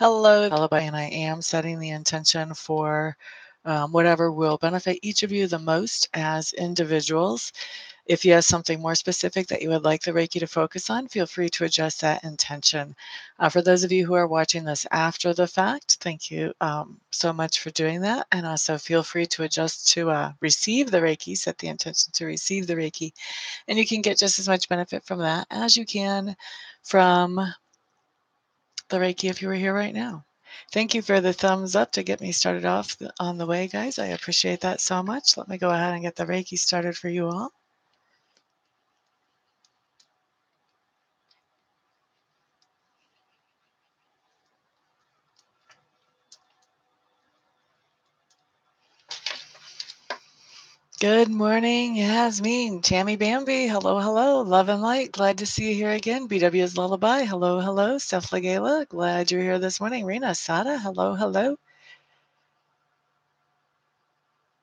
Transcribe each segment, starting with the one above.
Hello, Lullaby, and I am setting the intention for whatever will benefit each of you the most as individuals. If you have something more specific that you would like the Reiki to focus on, feel free to adjust that intention. For those of you who are watching this after the fact, thank you so much for doing that. And also feel free to adjust to receive the Reiki, set the intention to receive the Reiki. And you can get just as much benefit from that as you can from the Reiki if you were here right now. Thank you for the thumbs up to get me started off on the way, guys. I appreciate that so much. Let me go ahead and get the Reiki started for you all. Good morning, Yasmin, Tammy Bambi. Hello, hello. Love and light. Glad to see you here again. BW's Lullaby. Hello, hello. Steph Legala. Glad you're here this morning. Rena Sada. Hello, hello.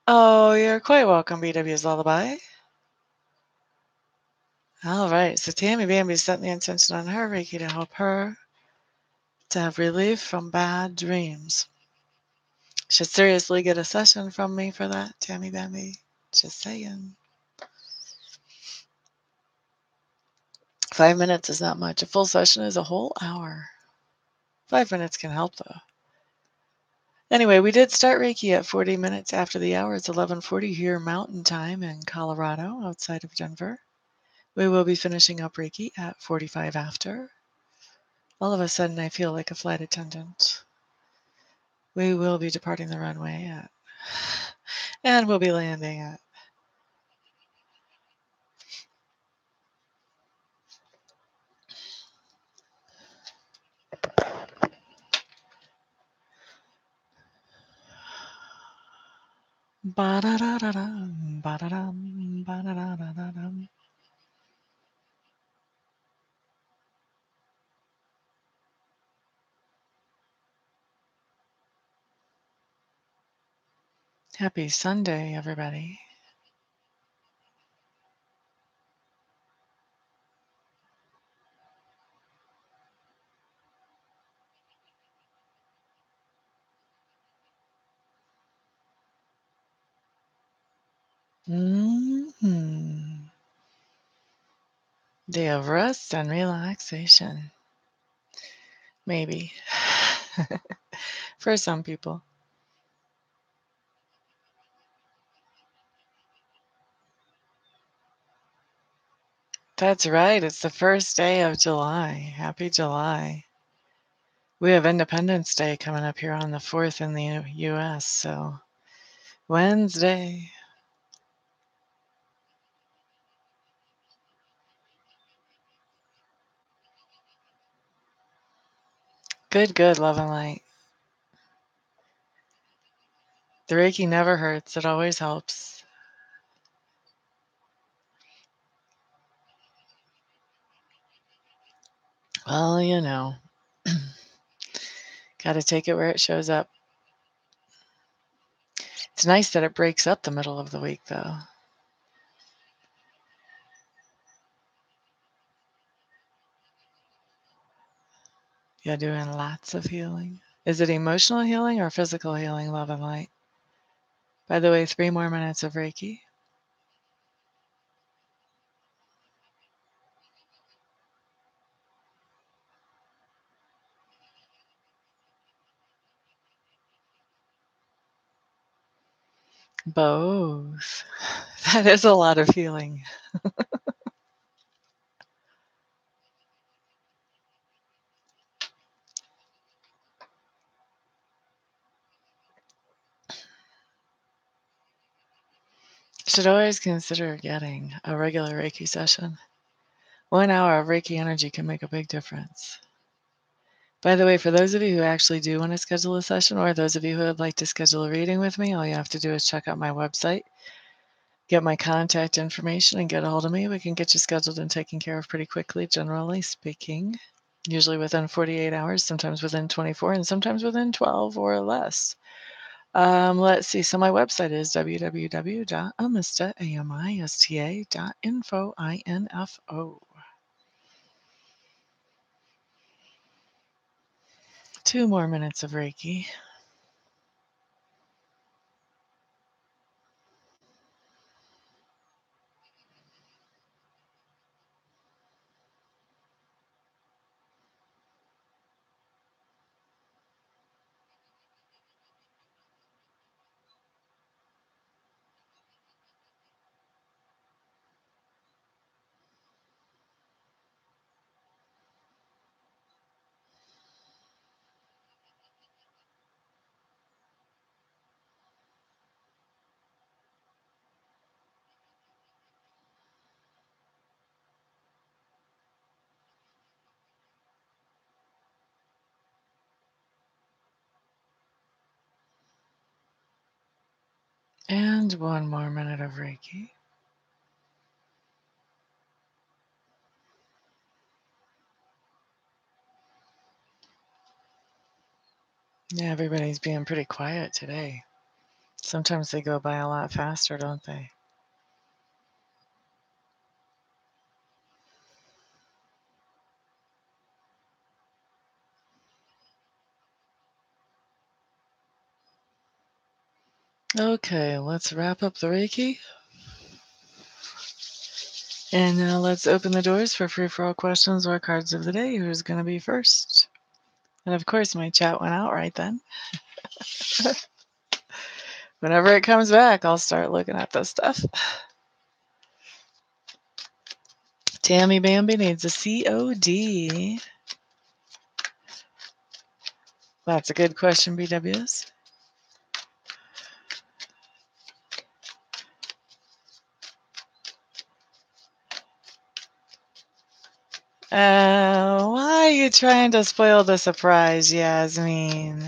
Oh, you're quite welcome, BW's Lullaby. All right. So Tammy Bambi's setting the intention on her Reiki to help her to have relief from bad dreams. Should seriously get a session from me for that, Tammy Bambi. Just saying. 5 minutes is not much. A full session is a whole hour. 5 minutes can help, though. Anyway, we did start Reiki at 40 minutes after the hour. It's 11:40 here Mountain Time in Colorado, outside of Denver. We will be finishing up Reiki at 45 after. All of a sudden, I feel like a flight attendant. We will be departing the runway at, and we'll be landing at. Ba-da-da-da-dum, ba-da-dum, ba-da-da-da-da-dum. Happy Sunday, everybody. Mm-hmm. Day of rest and relaxation. Maybe. For some people. That's right. It's the first day of July. Happy July. We have Independence Day coming up here on the 4th in the US. So, Wednesday. Good, good, love and light. The Reiki never hurts, it always helps. Well, you know, got to take it where it shows up. It's nice that it breaks up the middle of the week, though. Yeah, doing lots of healing. Is it emotional healing or physical healing, love and light? By the way, 3 more minutes of Reiki. Both. That is a lot of healing. Should always consider getting a regular Reiki session. 1 hour of Reiki energy can make a big difference. By the way, for those of you who actually do want to schedule a session, or those of you who would like to schedule a reading with me, all you have to do is check out my website, get my contact information, and get a hold of me. We can get you scheduled and taken care of pretty quickly, generally speaking. Usually within 48 hours, sometimes within 24, and sometimes within 12 or less. Let's see. So my website is www.amista, amista.info, info. 2 more minutes of Reiki. And 1 more minute of Reiki. Yeah, everybody's being pretty quiet today. Sometimes they go by a lot faster, don't they? Okay, let's wrap up the Reiki. And now let's open the doors for free-for-all questions or cards of the day. Who's going to be first? And of course, my chat went out right then. Whenever it comes back, I'll start looking at this stuff. Tammy Bambi needs a COD. That's a good question, BWs. Why are you trying to spoil the surprise, Yasmin?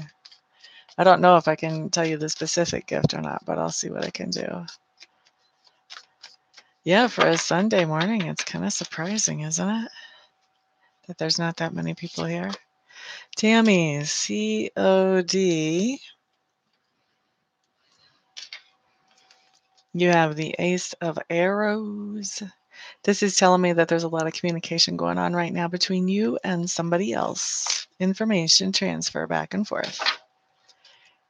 I don't know if I can tell you the specific gift or not, but I'll see what I can do. Yeah, for a Sunday morning, it's kind of surprising, isn't it? That there's not that many people here. Tammy, COD. You have the Ace of Arrows. This is telling me that there's a lot of communication going on right now between you and somebody else. Information transfer back and forth.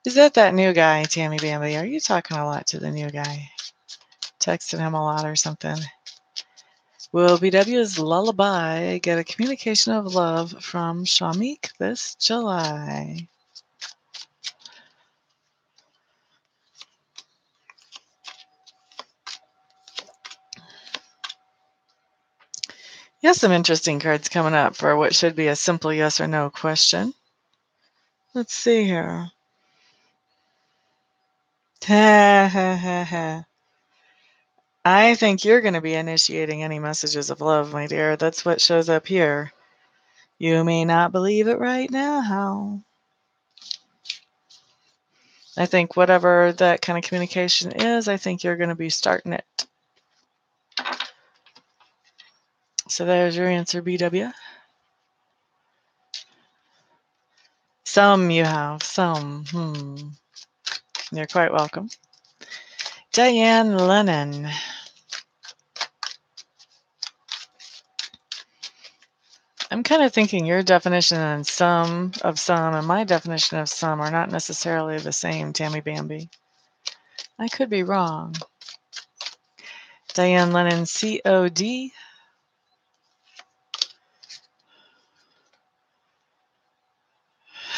Is that new guy, Tammy Bambi? Are you talking a lot to the new guy? Texting him a lot or something? Will BW's Lullaby get a communication of love from Shamik this July? Yes, some interesting cards coming up for what should be a simple yes or no question. Let's see here. I think you're going to be initiating any messages of love, my dear. That's what shows up here. You may not believe it right now. I think whatever that kind of communication is, I think you're going to be starting it. So there's your answer, BW. Some you have, some. You're quite welcome. Diane Lennon. I'm kind of thinking your definition and some and my definition of some are not necessarily the same, Tammy Bambi. I could be wrong. Diane Lennon, COD.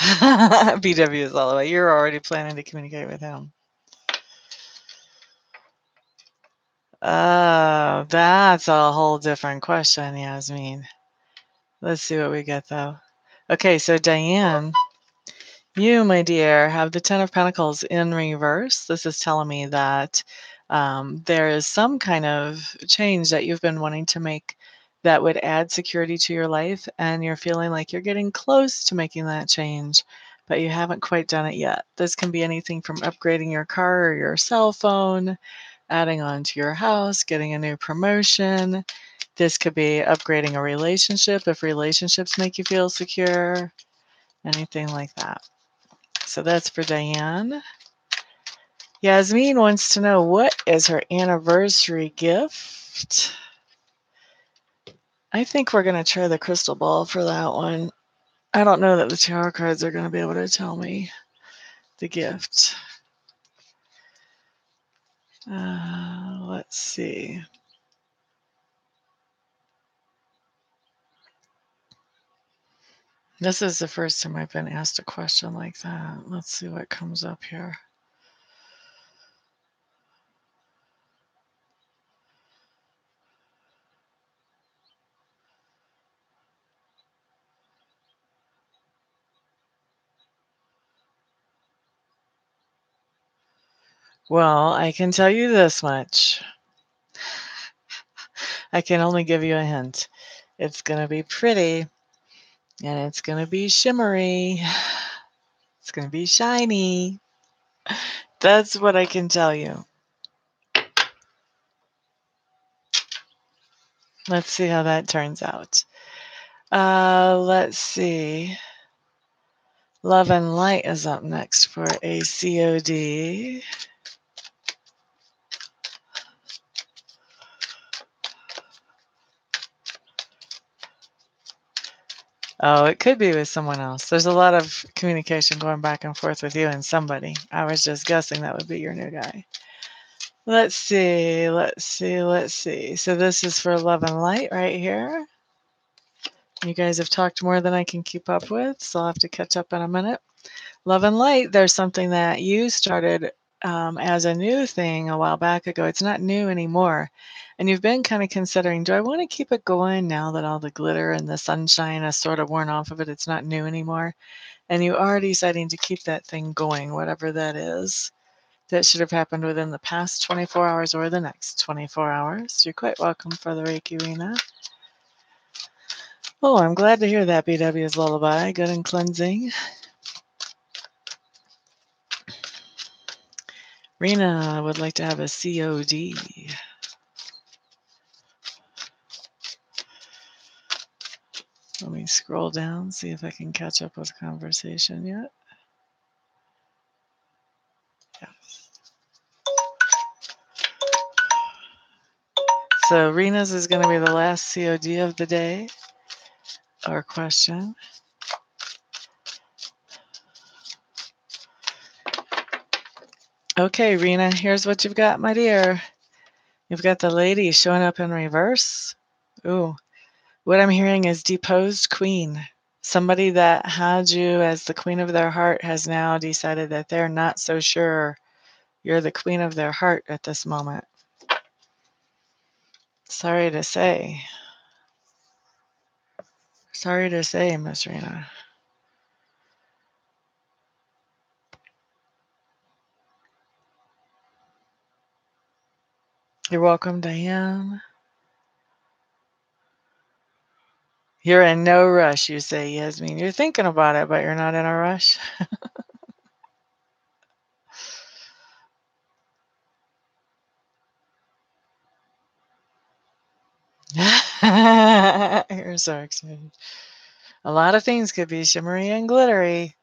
BW is all the way. You're already planning to communicate with him. Oh, that's a whole different question, Yasmin. Let's see what we get, though. Okay, so Diane, you, my dear, have the Ten of Pentacles in reverse. This is telling me that there is some kind of change that you've been wanting to make that would add security to your life, and you're feeling like you're getting close to making that change, but you haven't quite done it yet. This can be anything from upgrading your car or your cell phone, adding on to your house, getting a new promotion. This could be upgrading a relationship if relationships make you feel secure, anything like that. So that's for Diane. Yasmin wants to know, what is her anniversary gift? I think we're going to try the crystal ball for that one. I don't know that the tarot cards are going to be able to tell me the gift. Let's see. This is the first time I've been asked a question like that. Let's see what comes up here. Well, I can tell you this much. I can only give you a hint. It's going to be pretty, and it's going to be shimmery. It's going to be shiny. That's what I can tell you. Let's see how that turns out. Let's see. Love and Light is up next for a COD. Oh, it could be with someone else. There's a lot of communication going back and forth with you and somebody. I was just guessing that would be your new guy. Let's see. So this is for Love and Light right here. You guys have talked more than I can keep up with, so I'll have to catch up in a minute. Love and Light, there's something that you started as a new thing a while back ago. It's not new anymore. And you've been kind of considering, do I want to keep it going now that all the glitter and the sunshine has sort of worn off of it? It's not new anymore. And you are deciding to keep that thing going, whatever that is. That should have happened within the past 24 hours or the next 24 hours. You're quite welcome for the Reiki, Rena. Oh, I'm glad to hear that, BW's lullaby. Good and cleansing. Rena would like to have a COD. Let me scroll down, see if I can catch up with conversation yet. Yeah. So Rena's is going to be the last COD of the day, or question. Okay, Rena, here's what you've got, my dear. You've got the lady showing up in reverse. Ooh, what I'm hearing is deposed queen. Somebody that had you as the queen of their heart has now decided that they're not so sure you're the queen of their heart at this moment. Sorry to say. Sorry to say, Miss Rena. You're welcome, Diane. You're in no rush, you say, Yasmin. You're thinking about it, but you're not in a rush. You're so excited. A lot of things could be shimmery and glittery.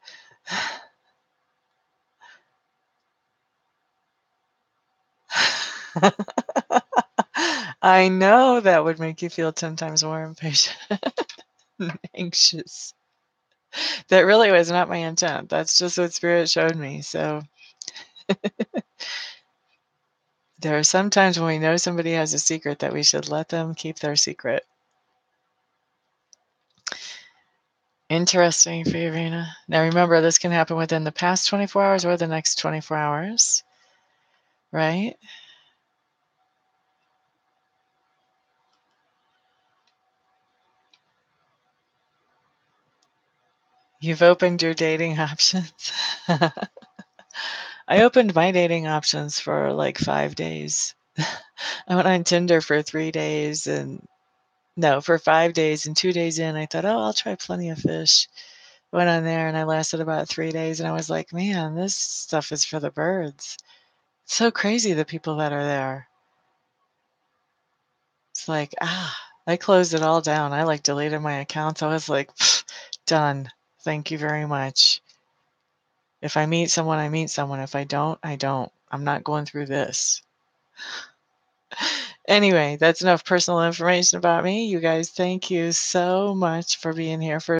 I know that would make you feel 10 times more impatient and anxious. That really was not my intent. That's just what Spirit showed me. So there are some times when we know somebody has a secret that we should let them keep their secret. Interesting for you, Rena. Now remember, this can happen within the past 24 hours or the next 24 hours, right? You've opened your dating options. I opened my dating options for like 5 days. I went on Tinder for 3 days for 5 days, and 2 days in, I thought, oh, I'll try Plenty of Fish. Went on there and I lasted about 3 days and I was like, man, this stuff is for the birds. It's so crazy the people that are there. It's like, I closed it all down. I like deleted my accounts. I was like, done. Thank you very much. If I meet someone, I meet someone. If I don't, I don't. I'm not going through this. Anyway, that's enough personal information about me. You guys, thank you so much for being here for